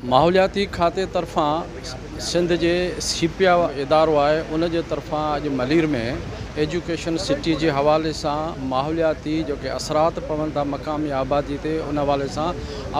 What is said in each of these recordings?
माहौलियाती खाते तरफ़ां सिंध जे सीपिया इदारो आहे उन जे तरफ़ां अॼु मलीर में एजुकेशन सिटी जे हवाले सां माहौलियाती जेके असरात पवनि था मक़ामी आबादी ते उन हवाले सां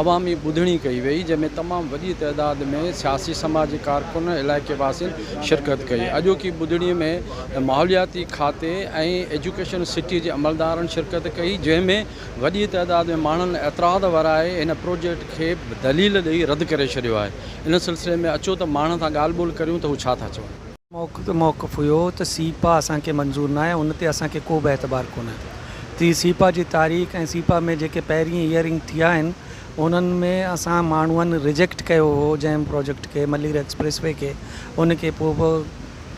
अवामी ॿुधणी कई वई, जंहिंमें तमामु वॾी तइदाद में सियासी समाजी कारकुन इलाइक़े वासियुनि शिरकत कई। अॼोकी ॿुधणीअ में माहौलियाती खाते ऐं एजुकेशन सिटी जे अमलदारनि शिरकत कई, जंहिंमें वॾी तइदाद में माण्हुनि एतिराद वराए हिन प्रोजेक्ट खे दलील ॾेई रद्द करे छॾियो आहे। इन सिलसिले में अचो त माण्हुनि सां ॻाल्हि ॿोल करियूं त हू छा था चवनि। मौक़िफ़ हुयो त सीपा असांखे मंज़ूर न आहे, उन ते असांखे को बि एतबार कोन्हे। ती सीपा जी तारीख़ ऐं सीपा में जेके पहिरीं हियरिंग थिया आहिनि उन्हनि में असां माण्हुनि रिजेक्ट कयो हो जंहिं प्रोजेक्ट खे, मलीर एक्सप्रेस वे खे। उनखे पोइ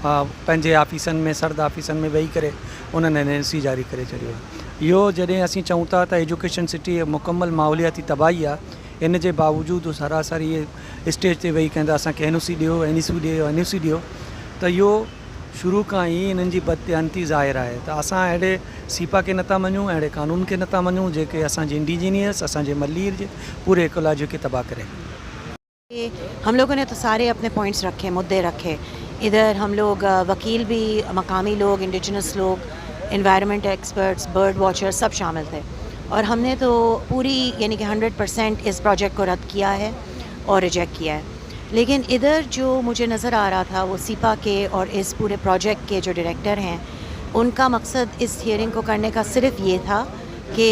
पंहिंजे ऑफिसनि में सरद ऑफिसनि में वेही करे उन्हनि NLC जारी करे छॾियो आहे। इहो जॾहिं असीं चऊं था त एजुकेशन सिटी मुकमल माहौलियाती तबाही आहे, इन जे बावजूदि सरासर इहे स्टेज ते वेही कहंदा असांखे NOC ॾियो, NOC ॾियो, त इहो शुरू खां ई इन्हनि जी बददियानती ज़ाहिर आहे। त असां अहिड़े सीपा खे नथा मञूं, अहिड़े कानून खे नथा मञूं जेके असांजे इंडिजीनियस, असांजे मलीर जे पूरे इकोलॉजी खे तबाह करे। हम लोगों ने तो सारे अपने पॉइंट्स रखे, मुद्दे रखे। इधर हम लोग वकील भी, मकामी लोग, इंडिजिनस लोग, एनवायरनमेंट एक्सपर्ट्स, बर्ड वॉचर सब शामिल थे, और हमने तो पूरी यानी कि 100% इस प्रोजेक्ट को रद्द किया है और रिजेक्ट किया है। लेकिन इधर जो मुझे नज़र आ रहा था वो सीपा के और इस पूरे प्रोजेक्ट के जो डायरेक्टर हैं, उनका मकसद इस हियरिंग को करने का सिर्फ ये था कि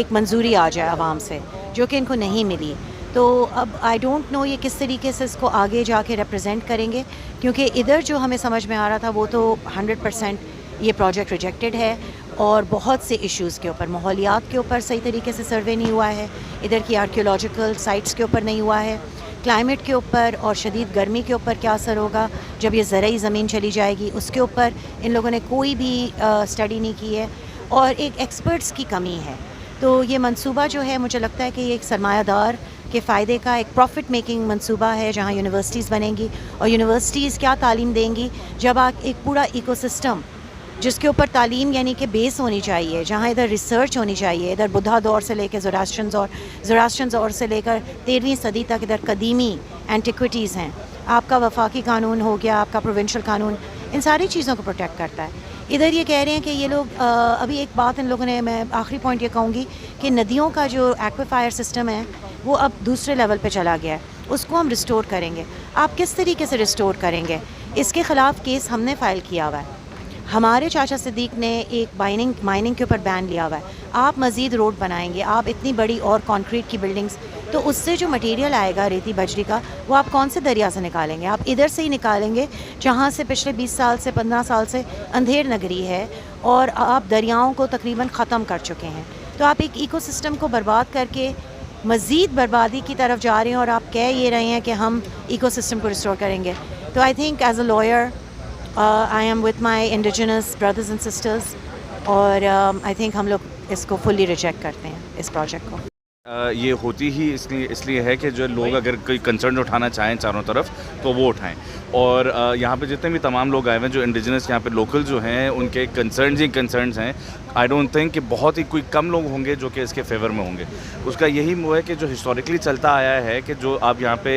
एक मंजूरी आ जाए आवाम से, जो कि इनको नहीं मिली। तो अब आई डोंट नो ये किस तरीके से इसको आगे जाके रिप्रेजेंट करेंगे, क्योंकि इधर जो हमें समझ में आ रहा था वो तो 100% ये प्रोजेक्ट रिजेक्टेड है, और बहुत से इश्यूज़ के ऊपर, माहौलियात के ऊपर सही तरीके से सर्वे नहीं हुआ है, इधर की आर्कियोलॉजिकल साइट्स के ऊपर नहीं हुआ है, क्लाइमेट के ऊपर और शदीद गर्मी के ऊपर क्या असर होगा जब ये ज़रई ज़मीन चली जाएगी, उसके ऊपर इन लोगों ने कोई भी स्टडी नहीं की है, और एक एक्सपर्ट्स की कमी है। तो ये मंसूबा जो है, मुझे लगता है कि ये एक सरमायादार के फ़ायदे का एक प्रॉफिट मेकिंग मंसूबा है, जहाँ यूनिवर्सिटीज़ बनेंगी, और यूनिवर्सिटीज़ क्या तालीम देंगी जब आप एक पूरा इकोसिस्टम जिसके ऊपर तालीम यानी कि बेस होनी चाहिए, जहाँ इधर रिसर्च होनी चाहिए, इधर बुद्धा दौर से लेकर ज़ोरास्ट्रियन दौर से लेकर 13वीं सदी तक इधर कदीमी एंटिक्विटीज़ हैं। आपका वफाकी कानून हो गया, आपका प्रोविंशियल कानून, इन सारी चीज़ों को प्रोटेक्ट करता है। इधर ये कह रहे हैं कि ये लोग अभी एक बात इन लोगों ने, मैं आखिरी पॉइंट ये कहूँगी कि नदियों का जो एक्वाफायर सिस्टम है वो अब दूसरे लेवल पे चला गया है, उसको हम रिस्टोर करेंगे। आप किस तरीके से रिस्टोर करेंगे, इसके ख़िलाफ़ केस हमने फ़ाइल किया हुआ है। हमारे चाचा सिद्दीक ने एक माइनिंग के ऊपर बैन लिया हुआ है। आप मज़ीद रोड बनाएंगे, आप इतनी बड़ी और कंक्रीट की बिल्डिंग्स, तो उससे जो मटेरियल आएगा रेती बजरी का, वो आप कौन से दरिया से निकालेंगे? आप इधर से ही निकालेंगे जहाँ से पिछले 20 साल से 15 साल से अंधेर नगरी है, और आप दरियाओं को तकरीबन ख़त्म कर चुके हैं। तो आप एक इकोसिस्टम को बर्बाद करके मज़ीद बर्बादी की तरफ जा रहे हैं, और आप कह ये रहे हैं कि हम इकोसिस्टम को रिस्टोर करेंगे। तो I think as a lawyer I am with my indigenous brothers and sisters, और I think हम लोग इसको fully reject करते हैं, इस प्रोजेक्ट को। ये होती ही इसलिए है कि जो लोग अगर कोई कंसर्न उठाना चाहें चारों तरफ तो वो उठाएं, और यहाँ पे जितने भी तमाम लोग आए हुए हैं जो इंडिजिनस यहाँ पे लोकल जो हैं, उनके कंसर्न्स हैं। आई डोंट थिंक कि बहुत ही कोई कम लोग होंगे जो कि इसके फेवर में होंगे। उसका यही वो है कि जो हिस्टोरिकली चलता आया है कि जो आप यहाँ पे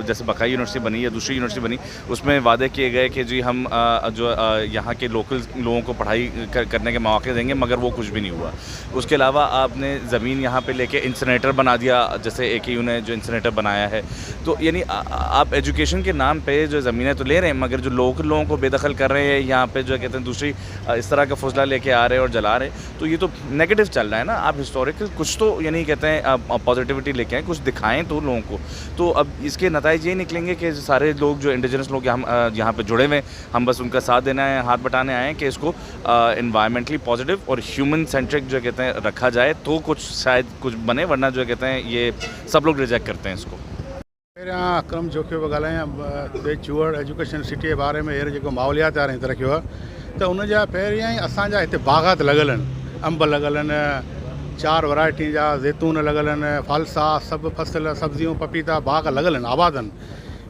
जैसे बकाई यूनिवर्सिटी बनी या दूसरी यूनिवर्सिटी बनी, उसमें वादे किए गए कि जी हम जो यहाँ के लोकल लोगों को पढ़ाई करने के मौके देंगे, मगर वो कुछ भी नहीं हुआ। उसके अलावा आपने ज़मीन यहाँ पे लेके इंसिनरेटर बना दिया, जैसे AKU ने जो इंसिनरेटर बनाया है। तो यानी आप एजुकेशन के नाम पे जो ज़मीनें तो ले रहे हैं, मगर जो लोकल लोगों को बेदखल कर रहे हैं, यहाँ पे जो कहते हैं दूसरी इस तरह का फौजला लेके आ रहे हैं और जला रहे हैं, तो ये तो नेगेटिव चल रहा है ना। आप हिस्टोरिकल कुछ तो यानी कहते हैं पॉजिटिविटी लेके आएँ, कुछ दिखाएं तो लोगों को। तो अब इसके नतीजे ये निकलेंगे कि सारे लोग जो इंडिजिनस लोग यहाँ पे जुड़े हुए हैं, हम बस उनका साथ देना है, हाथ बटाने आए हैं कि इसको इन्वायरमेंटली पॉजिटिव और ह्यूमन सेंट्रिक जो कहते हैं रखा जाए, तो कुछ शायद कुछ बने, वरना जो कहते हैं ये सब लोग रिजेक्ट करते हैं इसको। अक्रम जोखियो पिया ॻाल्हायां चूअड़ एजुकेशन सिटी जे बारे में। हींअर जेको माहौलियात वारे हिते रखियो आहे, त उनजा पहिरियां ई असांजा हिते बाग़ात लॻल आहिनि, अंब लॻल आहिनि, 4 वैरायटी जा ज़ैतून लॻल आहिनि, फलसा सभु फसल, सब्जियूं, पपीता बाग़ लॻल आहिनि, आबाद आहिनि।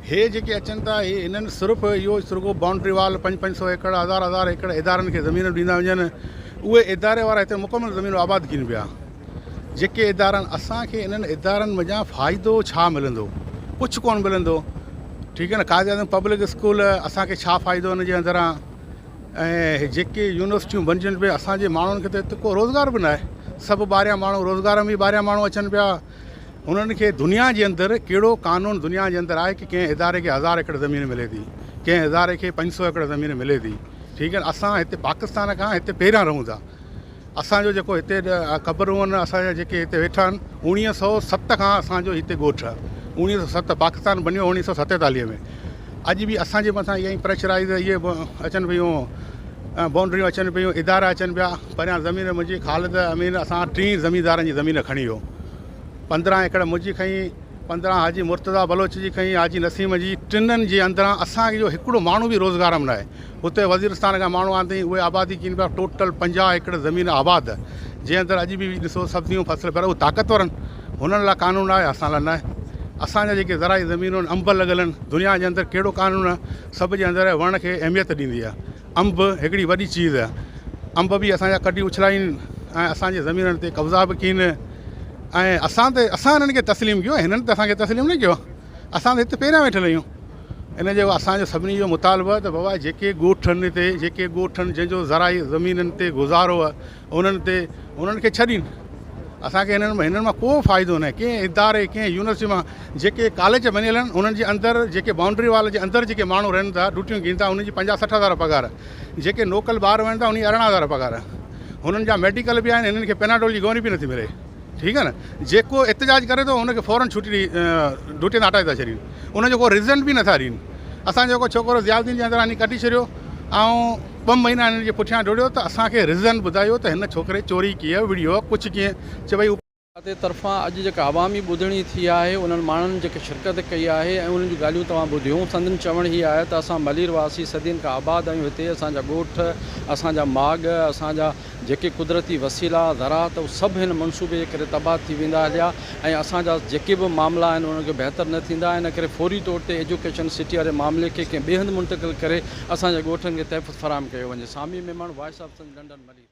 हे जेके अचनि था, इन्हनि सिर्फ़ु इहो रुॻो बाउंड्री वाल 500 एकड़ 1000 एकड़ इदारनि खे ज़मीन ॾींदा वञनि। उहे इदारे वारा हिते मुकमल ज़मीन आबाद कनि पिया। जेके इदारनि, असांखे इन्हनि इदारनि वञा फ़ाइदो छा मिलंदो? कुझु कोन मिलंदो, ठीकु आहे न। काइद आज़म पब्लिक स्कूल असांखे छा फ़ाइदो हुन जे अंदरां, ऐं जेके यूनिवर्सिटियूं बणजनि पियूं असांजे माण्हुनि खे त हिते को रोज़गार बि न आहे। सभु ॿाहिरियां माण्हू रोज़गार में ॿाहिरियां माण्हू अचनि पिया। उन्हनि खे दुनिया जे अंदरि कहिड़ो कानून दुनिया जे अंदरि आहे कि कंहिं इदारे खे 1000 एकड़ ज़मीन मिले थी, कंहिं इदारे खे 500 एकड़ ज़मीन मिले थी, ठीकु आहे। असां हिते पाकिस्तान खां हिते पहिरियां रहूं था। असांजो जेको हिते क़बरूं आहिनि असांजा जेके हिते वेठा आहिनि, 1907 खां असांजो हिते ॻोठु आहे। 1907 पाकिस्तान बणियो 1947 में। अॼु बि असांजे मथां इहा ई प्रेशराइज़ इहे अचनि पियूं, बाउंड्रियूं अचनि पियूं, इदारा अचनि पिया। परियां ज़मीन मुंहिंजी ख़ालिद अमीन असां 3 ज़मींदारनि जी ज़मीन खणी वियो। 15 एकड़ मुंहिंजी खई, 15 हाजी मुर्तज़ा बलोच जी खई, हाजी नसीम जी। टिन्हनि जे अंदरां असांखे जो हिकिड़ो माण्हू बि रोज़गार में न आहे। हुते वज़ीरस्तान खां माण्हू आंदी, उहे आबादी कनि पिया। टोटल 50 एकड़ ज़मीन आबाद, जंहिं अंदरि अॼु बि ॾिसो सब्जियूं फसल, पर उहे ताक़तवर आहिनि, हुननि लाइ कानून आहे, असां लाइ न आहे। असांजा जेके ज़राई ज़मीनूं आहिनि, अंब लॻल आहिनि, दुनिया जे अंदरि कहिड़ो कानून आहे, सभ जे अंदरि वण खे अहमियत ॾींदी आहे। अंब हिकिड़ी वॾी चीज़ आहे। अंब बि असांजा कढी उछलाइनि ऐं असांजे ज़मीननि ते कब्ज़ा बि कनि, ऐं असां हिननि खे तस्लीम कयो, हिननि त असांखे तस्लीम न कयो। असां त हिते पहिरियां वेठल आहियूं। इन जो असांजो सभिनी जो मुतालबो आहे त बाबा जेके ॻोठनि ते, जेके ॻोठनि जंहिंजो ज़राई ज़मीननि ते गुज़ारो आहे, उन्हनि खे छॾीनि। असांखे हिननि मां को फ़ाइदो न आहे। कंहिं इदारे, कंहिं यूनिवर्सिटी मां जेके कॉलेज बणियल आहिनि, उन्हनि जे अंदरि जेके बाउंड्री वाल जे अंदरि जेके माण्हू रहनि था, ड्यूटियूं कनि था, उन्हनि जी 50-60 हज़ार पघार। जेके लोकल ॿार वञनि था, उन 18,000 पघार। हुननि जा मेडिकल बि आहिनि, हिननि खे पेनाडोल जी गोरी बि नथी मिले, ठीकु आहे न। जेको एतिजाज करे थो हुनखे फ़ौरन छुटी ड्यूटी तां हटाए था छॾीनि, उनजो को रिज़न बि नथा ॾियनि। असांजो जेको छोकिरो ज़ियाउद्दीन जे अंदरि वञी कढी छॾियो ऐं 2 महीना हिननि जे पुठियां डोड़ियो, त असांखे रिज़न ॿुधायो त हिन छोकिरे चोरी कई आहे, विड़ियो कुझु कीअं, चए भई ते तरफ़ां अॼु जेका अवामी ॿुधणी थी आहे, उन्हनि माण्हुनि जेके शिरकत कई आहे ऐं उन्हनि जूं ॻाल्हियूं तव्हां ॿुधियूं। संदन चवण ही आहे त असां मलीर वासी सदियुनि खां आबाद आहियूं हिते। असांजा ॻोठ, असांजा माग, असांजा जेके कुदरती वसीला ज़रात, उहे सभु हिन मनसूबे जे करे तबाह थी वेंदा हलिया, ऐं असांजा जेके बि मामला आहिनि उन्हनि खे बहितर न थींदा। इन करे फौरी तौर ते एजुकेशन सिटी वारे मामले खे कंहिं ॿिए हंधि मुंतक़िल करे असांजे ॻोठनि खे तहफ़ुज़ फ़राहम कयो वञे। Sami Memon, voice of London, Malir.